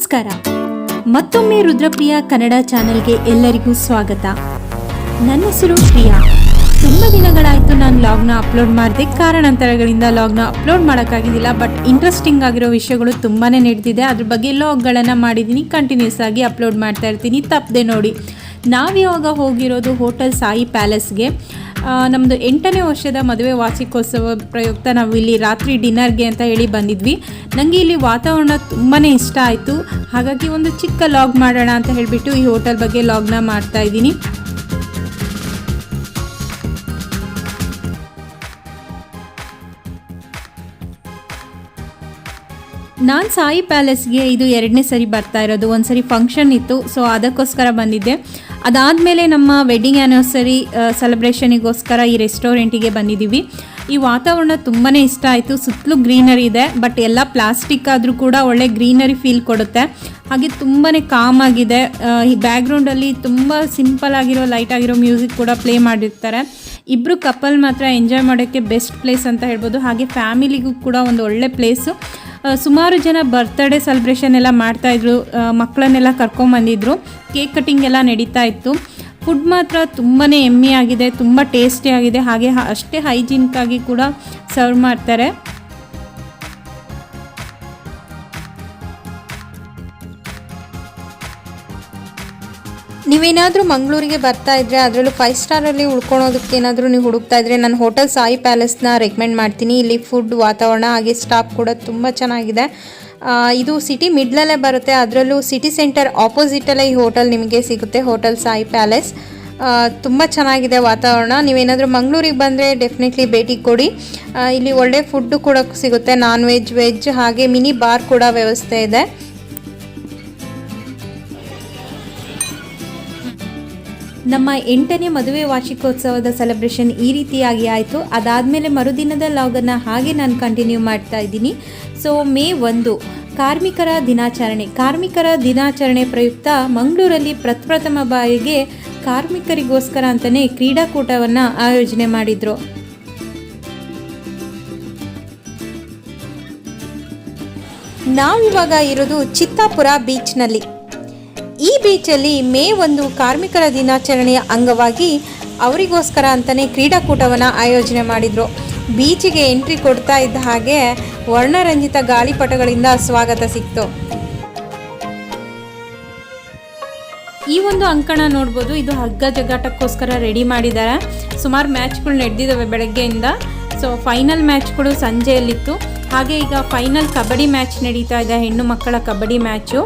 ನಮಸ್ಕಾರ. ಮತ್ತೊಮ್ಮೆ ರುದ್ರಪ್ರಿಯ ಕನ್ನಡ ಚಾನೆಲ್ಗೆ ಎಲ್ಲರಿಗೂ ಸ್ವಾಗತ. ನನ್ನ ಹೆಸರು ಪ್ರಿಯಾ. ತುಂಬ ದಿನಗಳಾಯಿತು ನಾನು ಲಾಗ್ನ ಅಪ್ಲೋಡ್ ಮಾಡಿದೆ. ಕಾರಣಾಂತರಗಳಿಂದ ಲಾಗ್ನ ಅಪ್ಲೋಡ್ ಮಾಡೋಕ್ಕಾಗಿದ್ದಿಲ್ಲ. ಬಟ್ ಇಂಟ್ರೆಸ್ಟಿಂಗ್ ಆಗಿರೋ ವಿಷಯಗಳು ತುಂಬಾ ನಡೆದಿದೆ. ಅದ್ರ ಬಗ್ಗೆ ಲಾಗ್ಗಳನ್ನು ಮಾಡಿದ್ದೀನಿ. ಕಂಟಿನ್ಯೂಸ್ ಆಗಿ ಅಪ್ಲೋಡ್ ಮಾಡ್ತಾ ಇರ್ತೀನಿ, ತಪ್ಪದೆ ನೋಡಿ. ನಾವಿವಾಗ ಹೋಗಿರೋದು ಹೋಟೆಲ್ ಸಾಯಿ ಪ್ಯಾಲೇಸ್ಗೆ. ನಮ್ಮದು 8ನೇ ವರ್ಷದ ಮದುವೆ ವಾರ್ಷಿಕೋತ್ಸವ ಪ್ರಯುಕ್ತ ನಾವು ಇಲ್ಲಿ ರಾತ್ರಿ ಡಿನ್ನರ್ಗೆ ಅಂತ ಹೇಳಿ ಬಂದಿದ್ವಿ. ನನಗೆ ಇಲ್ಲಿ ವಾತಾವರಣ ತುಂಬಾ ಇಷ್ಟ ಆಯಿತು. ಹಾಗಾಗಿ ಒಂದು ಚಿಕ್ಕ ಲಾಗ್ ಮಾಡೋಣ ಅಂತ ಹೇಳಿಬಿಟ್ಟು ಈ ಹೋಟೆಲ್ ಬಗ್ಗೆ ಲಾಗ್ನ ಮಾಡ್ತಾ ಇದ್ದೀನಿ. ನಾನು ಸಾಯಿ ಪ್ಯಾಲೇಸ್ಗೆ ಇದು 2ನೇ ಸರಿ ಬರ್ತಾ ಇರೋದು. ಒಂದು ಸರಿ ಫಂಕ್ಷನ್ ಇತ್ತು, ಸೊ ಅದಕ್ಕೋಸ್ಕರ ಬಂದಿದ್ದೆ. ಅದಾದಮೇಲೆ ನಮ್ಮ ವೆಡ್ಡಿಂಗ್ ಆ್ಯನಿವರ್ಸರಿ ಸೆಲೆಬ್ರೇಷನಿಗೋಸ್ಕರ ಈ ರೆಸ್ಟೋರೆಂಟಿಗೆ ಬಂದಿದ್ದೀವಿ. ಈ ವಾತಾವರಣ ತುಂಬಾ ಇಷ್ಟ ಆಯಿತು. ಸುತ್ತಲೂ ಗ್ರೀನರಿ ಇದೆ, ಬಟ್ ಎಲ್ಲ ಪ್ಲಾಸ್ಟಿಕ್ ಆದರೂ ಕೂಡ ಒಳ್ಳೆ ಗ್ರೀನರಿ ಫೀಲ್ ಕೊಡುತ್ತೆ. ಹಾಗೆ ತುಂಬಾ ಕಾಮ್ ಆಗಿದೆ. ಈ ಬ್ಯಾಕ್ಗ್ರೌಂಡಲ್ಲಿ ತುಂಬ ಸಿಂಪಲ್ ಆಗಿರೋ ಲೈಟ್ ಆಗಿರೋ ಮ್ಯೂಸಿಕ್ ಕೂಡ ಪ್ಲೇ ಮಾಡಿರ್ತಾರೆ. ಇಬ್ಬರು ಕಪಲ್ ಮಾತ್ರ ಎಂಜಾಯ್ ಮಾಡೋಕ್ಕೆ ಬೆಸ್ಟ್ ಪ್ಲೇಸ್ ಅಂತ ಹೇಳ್ಬೋದು. ಹಾಗೆ ಫ್ಯಾಮಿಲಿಗೂ ಕೂಡ ಒಂದು ಒಳ್ಳೆ ಪ್ಲೇಸು. ಸುಮಾರು ಜನ ಬರ್ತ್ಡೇ ಸೆಲೆಬ್ರೇಷನ್ ಎಲ್ಲ ಮಾಡ್ತಾಯಿದ್ರು, ಮಕ್ಕಳನ್ನೆಲ್ಲ ಕರ್ಕೊಂಬಂದಿದ್ರು. ಕೇಕ್ ಕಟ್ಟಿಂಗ್ ಎಲ್ಲ ನಡೀತಾ ಇತ್ತು. ಫುಡ್ ಮಾತ್ರ ತುಂಬಾ ಎಮ್ಮಿ ಆಗಿದೆ, ತುಂಬ ಟೇಸ್ಟಿ ಆಗಿದೆ. ಹಾಗೆ ಅಷ್ಟೇ ಹೈಜೀನಿಕ್ ಆಗಿ ಕೂಡ ಸರ್ವ್ ಮಾಡ್ತಾರೆ. ನೀವೇನಾದರೂ ಮಂಗಳೂರಿಗೆ ಬರ್ತಾ ಇದ್ದರೆ, ಅದರಲ್ಲೂ 5 ಸ್ಟಾರಲ್ಲಿ ಉಳ್ಕೊಳೋದಕ್ಕೆ ಏನಾದರೂ ನೀವು ಹುಡುಕ್ತಾ ಇದ್ದರೆ, ನಾನು ಹೋಟೆಲ್ ಸಾಯಿ ಪ್ಯಾಲೇಸ್ನ ರೆಕಮೆಂಡ್ ಮಾಡ್ತೀನಿ. ಇಲ್ಲಿ ಫುಡ್, ವಾತಾವರಣ ಹಾಗೆ ಸ್ಟಾಫ್ ಕೂಡ ತುಂಬ ಚೆನ್ನಾಗಿದೆ. ಇದು ಸಿಟಿ ಮಿಡ್ಲಲ್ಲೇ ಬರುತ್ತೆ. ಅದರಲ್ಲೂ ಸಿಟಿ ಸೆಂಟರ್ ಆಪೋಸಿಟಲ್ಲೇ ಈ ಹೋಟೆಲ್ ನಿಮಗೆ ಸಿಗುತ್ತೆ, ಹೋಟೆಲ್ ಸಾಯಿ ಪ್ಯಾಲೇಸ್. ತುಂಬ ಚೆನ್ನಾಗಿದೆ ವಾತಾವರಣ. ನೀವೇನಾದರೂ ಮಂಗಳೂರಿಗೆ ಬಂದರೆ ಡೆಫಿನೆಟ್ಲಿ ಭೇಟಿ ಕೊಡಿ. ಇಲ್ಲಿ ಒಳ್ಳೆ ಫುಡ್ಡು ಕೂಡ ಸಿಗುತ್ತೆ, ನಾನ್ ವೆಜ್, ವೆಜ್, ಹಾಗೆ ಮಿನಿ ಬಾರ್ ಕೂಡ ವ್ಯವಸ್ಥೆ ಇದೆ. ನಮ್ಮ 8ನೇ ಮದುವೆ ವಾರ್ಷಿಕೋತ್ಸವದ ಸೆಲೆಬ್ರೇಷನ್ ಈ ರೀತಿಯಾಗಿ ಆಯಿತು. ಅದಾದಮೇಲೆ ಮರುದಿನದ ಲಾಗನ್ನು ಹಾಗೆ ನಾನು ಕಂಟಿನ್ಯೂ ಮಾಡ್ತಾ ಇದ್ದೀನಿ. ಸೊ ಮೇ 1 ಕಾರ್ಮಿಕರ ದಿನಾಚರಣೆ. ಕಾರ್ಮಿಕರ ದಿನಾಚರಣೆ ಪ್ರಯುಕ್ತ ಮಂಗಳೂರಲ್ಲಿ ಪ್ರಪ್ರಥಮ ಬಾರಿಗೆ ಕಾರ್ಮಿಕರಿಗೋಸ್ಕರ ಅಂತಲೇ ಕ್ರೀಡಾಕೂಟವನ್ನು ಆಯೋಜನೆ ಮಾಡಿದರು. ನಾವಿವಾಗ ಇರೋದು ಚಿತ್ತಾಪುರ ಬೀಚ್ನಲ್ಲಿ. ಈ ಬೀಚಲ್ಲಿ ಮೇ 1 ಕಾರ್ಮಿಕರ ದಿನಾಚರಣೆಯ ಅಂಗವಾಗಿ ಅವರಿಗೋಸ್ಕರ ಅಂತಲೇ ಕ್ರೀಡಾಕೂಟವನ್ನು ಆಯೋಜನೆ ಮಾಡಿದರು. ಬೀಚಿಗೆ ಎಂಟ್ರಿ ಕೊಡ್ತಾ ಇದ್ದ ಹಾಗೆ ವರ್ಣರಂಜಿತ ಗಾಳಿಪಟಗಳಿಂದ ಸ್ವಾಗತ ಸಿಕ್ತು. ಈ ಒಂದು ಅಂಕಣ ನೋಡ್ಬೋದು, ಇದು ಹಗ್ಗ ಜಗ್ಗಾಟಕ್ಕೋಸ್ಕರ ರೆಡಿ ಮಾಡಿದ್ದಾರೆ. ಸುಮಾರು ಮ್ಯಾಚ್ಗಳು ನಡೆದಿದ್ದಾವೆ ಬೆಳಗ್ಗೆಯಿಂದ. ಸೊ ಫೈನಲ್ ಮ್ಯಾಚ್ಗಳು ಸಂಜೆಯಲ್ಲಿತ್ತು. ಹಾಗೆ ಈಗ ಫೈನಲ್ ಕಬಡ್ಡಿ ಮ್ಯಾಚ್ ನಡೀತಾ ಇದೆ, ಹೆಣ್ಣು ಮಕ್ಕಳ ಕಬಡ್ಡಿ ಮ್ಯಾಚು.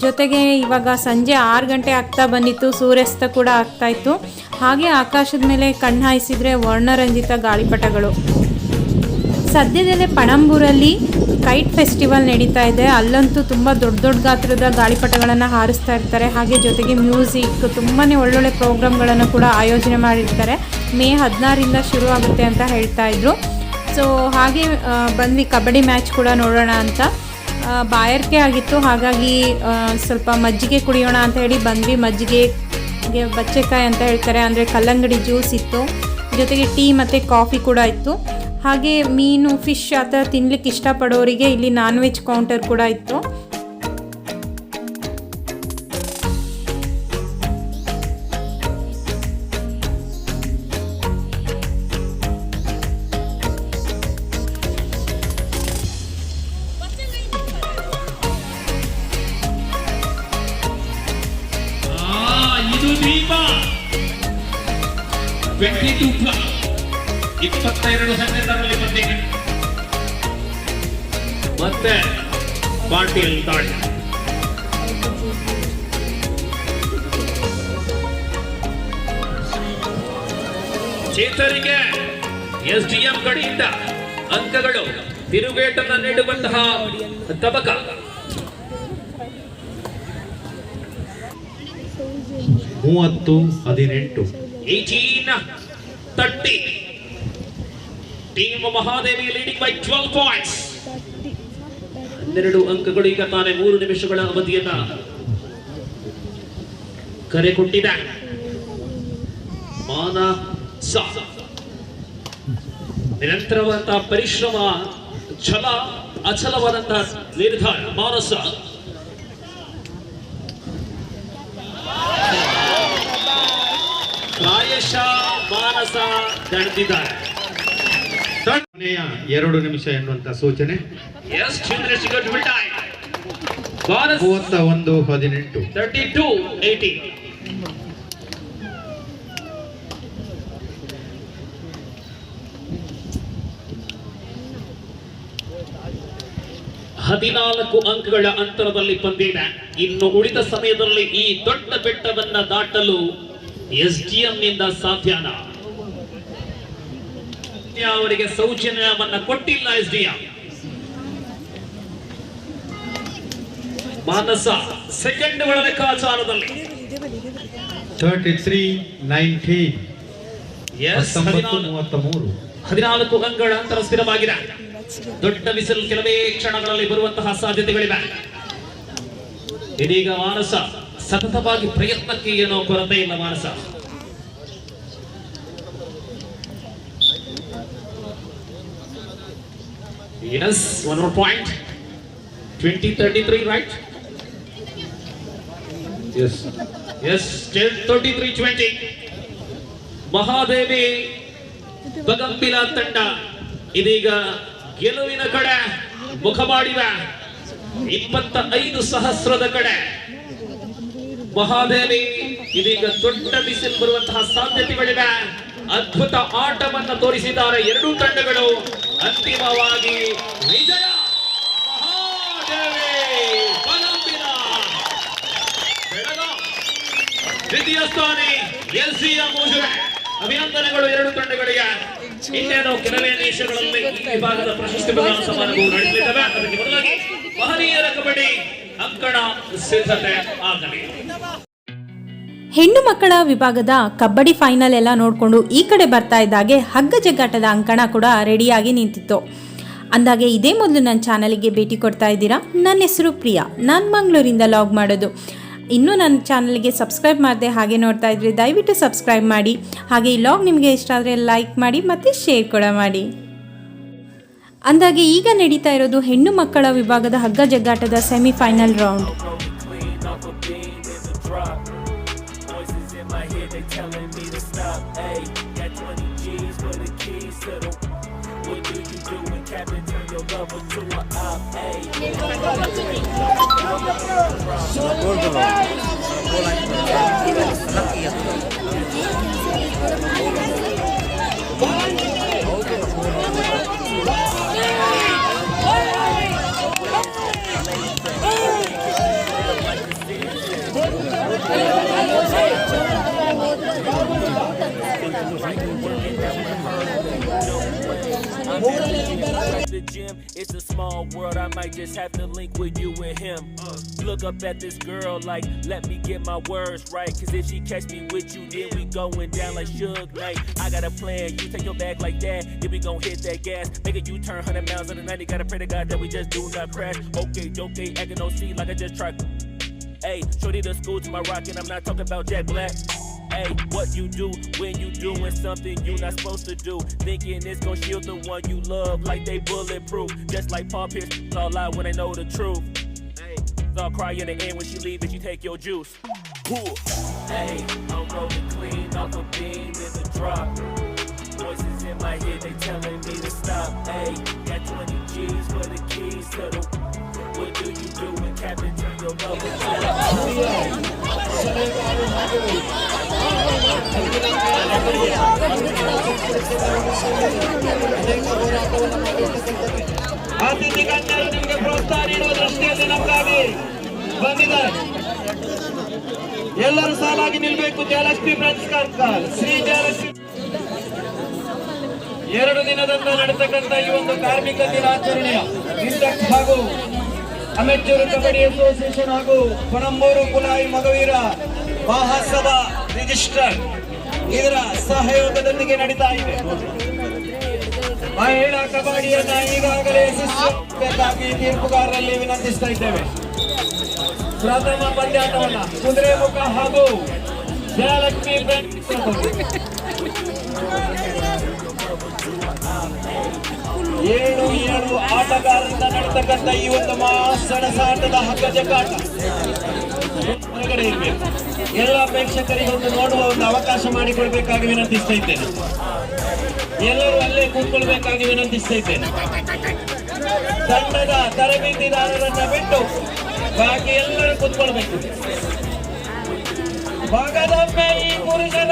ಜೊತೆಗೆ ಇವಾಗ ಸಂಜೆ 6 ಗಂಟೆ ಆಗ್ತಾ ಬಂದಿತ್ತು, ಸೂರ್ಯಾಸ್ತ ಕೂಡ ಆಗ್ತಾಯಿತ್ತು. ಹಾಗೆ ಆಕಾಶದ ಮೇಲೆ ಕಣ್ಣು ಹಾಯಿಸಿದರೆ ವರ್ಣರಂಜಿತ ಗಾಳಿಪಟಗಳು. ಸದ್ಯದಲ್ಲೇ ಪಣಂಬೂರಲ್ಲಿ ಕೈಟ್ ಫೆಸ್ಟಿವಲ್ ನಡೀತಾ ಇದೆ. ಅಲ್ಲಂತೂ ತುಂಬ ದೊಡ್ಡ ದೊಡ್ಡ ಗಾತ್ರದ ಗಾಳಿಪಟಗಳನ್ನು ಹಾರಿಸ್ತಾ ಇರ್ತಾರೆ. ಹಾಗೆ ಜೊತೆಗೆ ಮ್ಯೂಸಿಕ್, ತುಂಬಾ ಒಳ್ಳೊಳ್ಳೆ ಪ್ರೋಗ್ರಾಮ್ಗಳನ್ನು ಕೂಡ ಆಯೋಜನೆ ಮಾಡಿರ್ತಾರೆ. ಮೇ 16ರಿಂದ ಶುರು ಆಗುತ್ತೆ ಅಂತ ಹೇಳ್ತಾ ಇದ್ರು. ಸೊ ಹಾಗೆ ಬಂದ್ವಿ ಕಬಡ್ಡಿ ಮ್ಯಾಚ್ ಕೂಡ ನೋಡೋಣ ಅಂತ. ಬಾಯಾರಿಕೆ ಆಗಿತ್ತು, ಹಾಗಾಗಿ ಸ್ವಲ್ಪ ಮಜ್ಜಿಗೆ ಕುಡಿಯೋಣ ಅಂತ ಹೇಳಿ ಬಂದ್ವಿ. ಮಜ್ಜಿಗೆಗೆ ಬಚ್ಚೆಕಾಯಿ ಅಂತ ಹೇಳ್ತಾರೆ, ಅಂದರೆ ಕಲ್ಲಂಗಡಿ ಜ್ಯೂಸ್ ಇತ್ತು. ಜೊತೆಗೆ ಟೀ ಮತ್ತು ಕಾಫಿ ಕೂಡ ಇತ್ತು. ಹಾಗೆ ಮೀನು, ಫಿಶ್ ಆ ಥರ ತಿನ್ಲಿಕ್ಕೆ ಇಷ್ಟಪಡೋರಿಗೆ ಇಲ್ಲಿ ನಾನ್ ವೆಜ್ ಕೌಂಟರ್ ಕೂಡ ಇತ್ತು. ವ್ಯಕ್ತಿತ್ವ 22 ಸೆಕೆಂಡರಲ್ಲಿ ಬಂದಿದೆ. ಮತ್ತೆ ಪಾಟೀಲ್ ತಾಳಿ ಚೇತರಿಗೆ ಎಸ್ಡಿಎಂ ಕಡೆಯಿಂದ ಅಂಕಗಳು ತಿರುಗೇಟನ್ನು ನೀಡುವಂತಹ ತಬಕ. 30-18 18-30. Team Mahadevi leading by 12 points. 12 ಅಂಕಗಳು. ಈಗ ತಾನೇ 3 ನಿಮಿಷಗಳ ಅವಧಿಯನ್ನ ಕರೆ ಕೊಟ್ಟಿದೆ. ಮಾನಸ ನಿರಂತರವಾದ ಪರಿಶ್ರಮ, ಛಲ ಅಚಲವಾದಂತಹ ನಿರ್ಧಾರ. ಮಾನಸ ಪ್ರಾಯಶಃ ಮಾನಸ ದಣಿದಿದ್ದಾರೆ. 2 ನಿಮಿಷ ಎನ್ನುವಂತ ಸೂಚನೆ. ಎಸ್ ಚಂದ್ರಶೇಖರ್ ಬಿಲ್ಟಾಯ್ 31-18 32-18. ಹದಿನಾಲ್ಕು ಅಂಕಗಳ ಅಂತರದಲ್ಲಿ ಪಂದ್ಯ. ಇನ್ನು ಉಳಿದ ಸಮಯದಲ್ಲಿ ಈ ದೊಡ್ಡ ಬೆಟ್ಟವನ್ನ ದಾಟಲು SDM ನಿಂದ ಸಾಧ್ಯನಾ? ಅವರಿಗೆ ಸೌಜನ್ಯವನ್ನ ಕೊಟ್ಟಿಲ್ಲ SDM. ಮಾನಸ ಸೆಕೆಂಡ್ಗಳ ಲೆಕ್ಕಾಚಾರದಲ್ಲಿ 33-19. 14 ಅಂಕಗಳ ಅಂತರ ಸ್ಥಿರವಾಗಿದೆ. ದೊಡ್ಡ ಬಿಸಿಲು ಕೆಲವೇ ಕ್ಷಣಗಳಲ್ಲಿ ಬರುವಂತಹ ಸಾಧ್ಯತೆಗಳಿವೆ. ಇದೀಗ ಮಾನಸ ಸತತವಾಗಿ ಪ್ರಯತ್ನಕ್ಕೆ ಏನೋ ಕೊರತೆ ಇಲ್ಲ. Manasa S 1 more point. 20-33 right? Yes 33-20. Mahadevi ಬಗಂಬಿಲ ತಂಡ ಇದೀಗ ಗೆಲುವಿನ ಕಡೆ ಮುಖ ಮಾಡಿವೆ. 25,000 ಕಡೆ ಮಹಾದೇವಿ ಇದೀಗ ದೊಡ್ಡ ಬಿಸಿಲು ಬರುವಂತಹ ಸಾಧ್ಯತೆಗಳಿವೆ. ಅದ್ಭುತ ಆಟವನ್ನು ತೋರಿಸಿದ್ದಾರೆ ಎರಡೂ ತಂಡಗಳು. ಅಂತಿಮವಾಗಿ ವಿಜಯ ಮಹಾದೇವಿ ಬಗಂಬಿಲ. ದ್ವಿತೀಯ ಸ್ಥಾನಿ SDM ಮುಜುರೆ. ಅಭಿನಂದನೆಗಳು ಎರಡು ತಂಡಗಳಿಗೆ. ಇನ್ನೇನು ಕೆಲವೇ ನಿಮಿಷಗಳಲ್ಲಿ ಈ ವಿಭಾಗದ ಪ್ರಶಸ್ತಿ ಪ್ರದಾನ ಸಮಾರಂಭವು ನಡೆಯಲಿದೆ. ಅದಕ್ಕೆ ಮೊದಲಾಗಿ ಮಹನೀಯರ ಕಬಡ್ಡಿ ಅಂಕಣ ಸಿದ್ಧತೆ ಆಗಲಿ. ಹೆಣ್ಣು ಮಕ್ಕಳ ವಿಭಾಗದ ಕಬಡ್ಡಿ ಫೈನಲ್ ಎಲ್ಲ ನೋಡಿಕೊಂಡು ಈ ಕಡೆ ಬರ್ತಾ ಇದ್ದಾಗೆ ಹಗ್ಗ ಜಗ್ಗಾಟದ ಅಂಕಣ ಕೂಡ ರೆಡಿಯಾಗಿ ನಿಂತಿತ್ತು. ಅಂದಾಗೆ ಇದೇ ಮೊದಲು ನನ್ನ ಚಾನಲಿಗೆ ಭೇಟಿ ಕೊಡ್ತಾ ಇದ್ದೀರಾ. ನನ್ನ ಹೆಸರು ಪ್ರಿಯಾ, ನಾನು ಮಂಗಳೂರಿಂದ ಲಾಗ್ ಮಾಡೋದು. ಇನ್ನೂ ನನ್ನ ಚಾನಲ್ಗೆ ಸಬ್ಸ್ಕ್ರೈಬ್ ಮಾಡಿದೆ ಹಾಗೆ ನೋಡ್ತಾ ಇದ್ರಿ, ದಯವಿಟ್ಟು ಸಬ್ಸ್ಕ್ರೈಬ್ ಮಾಡಿ. ಹಾಗೆ ಈ ಲಾಗ್ ನಿಮಗೆ ಇಷ್ಟ ಆದರೆ ಲೈಕ್ ಮಾಡಿ ಮತ್ತು ಶೇರ್ ಕೂಡ ಮಾಡಿ. ಅಂದಾಗೆ ಈಗ ನಡೀತಾ ಇರೋದು ಹೆಣ್ಣು ಮಕ್ಕಳ ವಿಭಾಗದ ಹಗ್ಗ ಜಗ್ಗಾಟದ semifinal round. The gym, it's a small world. I might just have to link with you and him. Look up at this girl like, let me get my words right. Cause if she catch me with you, then we going down like Suge Knight. I got a plan, you take your bag like that, then we gon' hit that gas. Make a U-turn 100 miles in the 90. Gotta pray to God that we just do not crash. Okay, acting no scene like I just tried. Hey, shorty the school to my rock and I'm not talking about Jack Black. Hey, what you do when you doing something you not supposed to do? Thinking it's gon' shield the one you love like they bulletproof. Just like Paul Pierce, all lie when they know the truth. Hey, I'll cry in the end when she leave and you take your juice. Hey, I'm rolling clean off a beam in the drop. Voices in my head, they telling me to stop. Hey, got 20 G's for the keys to the... What do you do when Captain turn your love into ಅತಿಥಿ ಗಣ್ಯರು ನಿಮಗೆ ಪ್ರೋತ್ಸಾಹ ನೀಡುವ ದೃಷ್ಟಿಯಲ್ಲಿ ನಮಗಾಗಿ ಬಂದಿದ್ದಾರೆ. ಎಲ್ಲರೂ ಸಾಲಾಗಿ ನಿಲ್ಬೇಕು. Jayalakshmi friends circle, Shri Jayalakshmi. 2 ದಿನದಿಂದ ನಡೆತಕ್ಕಂಥ ಈ ಒಂದು ಕಾರ್ಮಿಕ ದಿನಾಚರಣೆಯ ಇಂಟೆಕ್ಸ್ ಹಾಗೂ ಅಮೆಚೂರು ಕಬಡ್ಡಿ ಅಸೋಸಿಯೇಷನ್ ಹಾಗೂ ಪಣಂಬೂರು ಕುಲಾಯಿ ಮಗವೀರ ಮಹಾಸಭಾ ರಿಜಿಸ್ಟರ್ ಇದರ ಸಹಯೋಗದೊಂದಿಗೆ ನಡೀತಾ ಇದೆ. ಮಹಿಳಾ ಕಬಡ್ಡಿಯನ್ನ ಈಗಾಗಲೇ ಯಶಸ್ವಿಯಾಗಿ ತೀರ್ಪುಗಾರರಲ್ಲಿ ವಿನಂತಿಸ್ತಾ ಇದ್ದೇವೆ. ಪ್ರಥಮ ಪಂದ್ಯಾಟವನ್ನ ಕುದುರೆಮುಖ ಹಾಗೂ ಜಯಲಕ್ಷ್ಮಿ ಫ್ರೆಂಡ್ಸ್ 7 ಆಟಗಾರರಿಂದ ನಡೆತಕ್ಕಂಥ ಈ ಒಂದು ಸೆಣಸಾಟದ ಹಗ್ಗ ಜಗ್ಗಾಟ ಹೊರಗಡೆ ಇರಬೇಕು. ಎಲ್ಲ ಪ್ರೇಕ್ಷಕರಿಗೆ ಒಂದು ನೋಡುವ ಒಂದು ಅವಕಾಶ ಮಾಡಿಕೊಳ್ಬೇಕಾಗಿ ವಿನಂತಿಸ್ತಾ ಇದ್ದೇನೆ. ಎಲ್ಲರೂ ಅಲ್ಲೇ ಕೂತ್ಕೊಳ್ಬೇಕಾಗಿ ವಿನಂತಿಸ್ತಾ ಇದ್ದೇನೆ. ತಂಡದ ತರಬೇತಿದಾರರನ್ನ ಬಿಟ್ಟು ಬಾಕಿ ಎಲ್ಲರೂ ಕೂತ್ಕೊಳ್ಬೇಕು. ಭಾಗದೊಮ್ಮೆ ಈ ಪುರುಷರ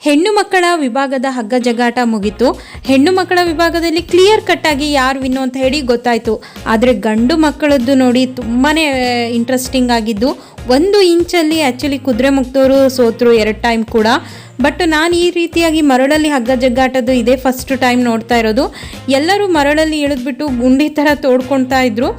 ಹೆಣ್ಣು ಮಕ್ಕಳ ವಿಭಾಗದ ಹಗ್ಗ ಜಗ್ಗಾಟ ಮುಗಿತು. ಹೆಣ್ಣು ಮಕ್ಕಳ ವಿಭಾಗದಲ್ಲಿ ಕ್ಲಿಯರ್ ಕಟ್ಟಾಗಿ ಯಾರು ವಿನ್ನು ಅಂತ ಹೇಳಿ ಗೊತ್ತಾಯಿತು. ಆದರೆ ಗಂಡು ಮಕ್ಕಳದ್ದು ನೋಡಿ ತುಂಬಾ ಇಂಟ್ರೆಸ್ಟಿಂಗ್ ಆಗಿದ್ದು. 1 ಇಂಚಲ್ಲಿ ಆ್ಯಕ್ಚುಲಿ ಕುದುರೆ ಮುಕ್ತವರು ಸೋತರು 2 ಟೈಮ್ ಕೂಡ. ಬಟ್ ನಾನು ಈ ರೀತಿಯಾಗಿ ಮರಳಲ್ಲಿ ಹಗ್ಗ ಜಗ್ಗಾಟದ್ದು ಇದೇ ಫಸ್ಟ್ ಟೈಮ್ ನೋಡ್ತಾ ಇರೋದು. ಎಲ್ಲರೂ ಮರಳಲ್ಲಿ ಇಳಿದ್ಬಿಟ್ಟು ಗುಂಡಿ ಥರ ತೋಡ್ಕೊಳ್ತಾ ಇದ್ರು.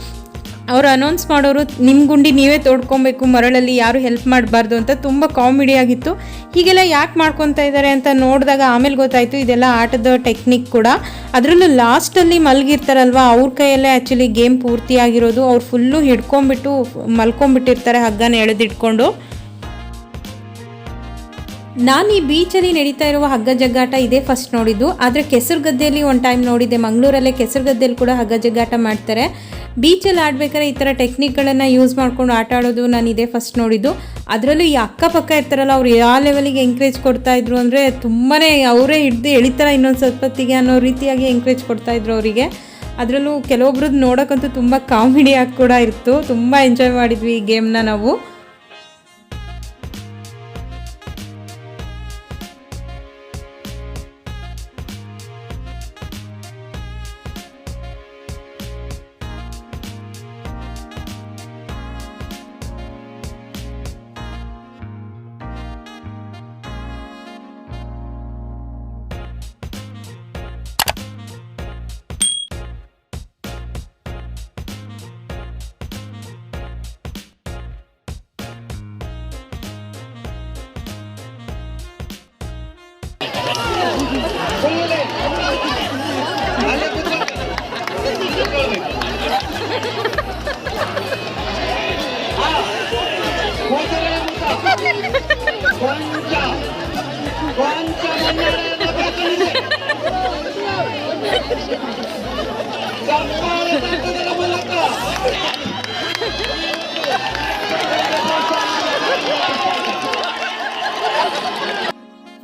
ಅವರು ಅನೌನ್ಸ್ ಮಾಡೋರು ನಿಮ್ಮ ಗುಂಡಿ ನೀವೇ ತೋಡ್ಕೊಬೇಕು, ಮರಳಲ್ಲಿ ಯಾರು ಹೆಲ್ಪ್ ಮಾಡಬಾರ್ದು ಅಂತ. ತುಂಬ ಕಾಮಿಡಿ ಆಗಿತ್ತು. ಹೀಗೆಲ್ಲ ಯಾಕೆ ಮಾಡ್ಕೊತಾ ಇದ್ದಾರೆ ಅಂತ ನೋಡಿದಾಗ ಆಮೇಲೆ ಗೊತ್ತಾಯಿತು ಇದೆಲ್ಲ ಆಟದ ಟೆಕ್ನಿಕ್ ಕೂಡ. ಅದರಲ್ಲೂ ಲಾಸ್ಟಲ್ಲಿ ಮಲಗಿರ್ತಾರಲ್ವ ಅವ್ರ ಕೈಯಲ್ಲೇ ಆ್ಯಕ್ಚುಲಿ ಗೇಮ್ ಪೂರ್ತಿಯಾಗಿರೋದು. ಅವ್ರು ಫುಲ್ಲು ಹಿಡ್ಕೊಂಬಿಟ್ಟು ಮಲ್ಕೊಂಬಿಟ್ಟಿರ್ತಾರೆ ಹಗ್ಗನ ಎಳೆದಿಟ್ಕೊಂಡು. ನಾನು ಈ ಬೀಚಲ್ಲಿ ನಡೀತಾ ಇರುವ ಹಗ್ಗ ಜಗ್ಗಾಟ ಇದೇ ಫಸ್ಟ್ ನೋಡಿದ್ದು. ಆದರೆ ಕೆಸರುಗದ್ದೆಯಲ್ಲಿ ಒಂದು ಟೈಮ್ ನೋಡಿದ್ದೆ. ಮಂಗಳೂರಲ್ಲೇ ಕೆಸರುಗದ್ದೆಯಲ್ಲಿ ಕೂಡ ಹಗ್ಗ ಜಗ್ಗಾಟ ಮಾಡ್ತಾರೆ. ಬೀಚಲ್ಲಿ ಆಡ್ಬೇಕಾದ್ರೆ ಈ ಥರ ಟೆಕ್ನಿಕ್ಗಳನ್ನು ಯೂಸ್ ಮಾಡ್ಕೊಂಡು ಆಟ ಆಡೋದು ನಾನು ಇದೇ ಫಸ್ಟ್ ನೋಡಿದ್ದು. ಅದರಲ್ಲೂ ಈ ಅಕ್ಕಪಕ್ಕ ಇರ್ತಾರಲ್ಲ ಅವ್ರು ಯಾವ ಲೆವೆಲಿಗೆ ಎಂಕರೇಜ್ ಕೊಡ್ತಾಯಿದ್ರು ಅಂದರೆ ತುಂಬಾ ಅವರೇ ಹಿಡ್ದು ಎಳಿತಾರೆ ಇನ್ನೊಂದು ಸ್ವಲ್ಪ ಹೊತ್ತಿಗೆ ಅನ್ನೋ ರೀತಿಯಾಗಿ ಎಂಕರೇಜ್ ಕೊಡ್ತಾಯಿದ್ರು ಅವರಿಗೆ. ಅದರಲ್ಲೂ ಕೆಲವೊಬ್ರದ್ದು ನೋಡೋಕ್ಕಂತೂ ತುಂಬ ಕಾಮಿಡಿಯಾಗಿ ಕೂಡ ಇತ್ತು. ತುಂಬ ಎಂಜಾಯ್ ಮಾಡಿದ್ವಿ ಈ ಗೇಮ್ನ ನಾವು.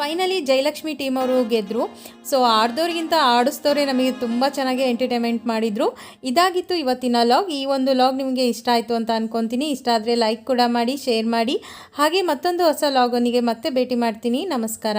ಫೈನಲಿ ಜಯಲಕ್ಷ್ಮಿ ಟೀಮ್ ಅವರು ಗೆದ್ದರು. ಸೊ ಆಡ್ದವ್ರಿಗಿಂತ ಆಡಿಸ್ದವ್ರೆ ನಮಗೆ ತುಂಬ ಚೆನ್ನಾಗಿ ಎಂಟರ್ಟೈನ್ಮೆಂಟ್ ಮಾಡಿದರು. ಇದಾಗಿತ್ತು ಇವತ್ತಿನ ಲಾಗ್. ಈ ಒಂದು ಲಾಗ್ ನಿಮಗೆ ಇಷ್ಟ ಆಯಿತು ಅಂತ ಅಂದ್ಕೊತೀನಿ. ಇಷ್ಟ ಆದರೆ ಲೈಕ್ ಕೂಡ ಮಾಡಿ, ಶೇರ್ ಮಾಡಿ. ಹಾಗೆ ಮತ್ತೊಂದು ಹೊಸ ಲಾಗೊಂದಿಗೆ ಮತ್ತೆ ಭೇಟಿ ಮಾಡ್ತೀನಿ. ನಮಸ್ಕಾರ.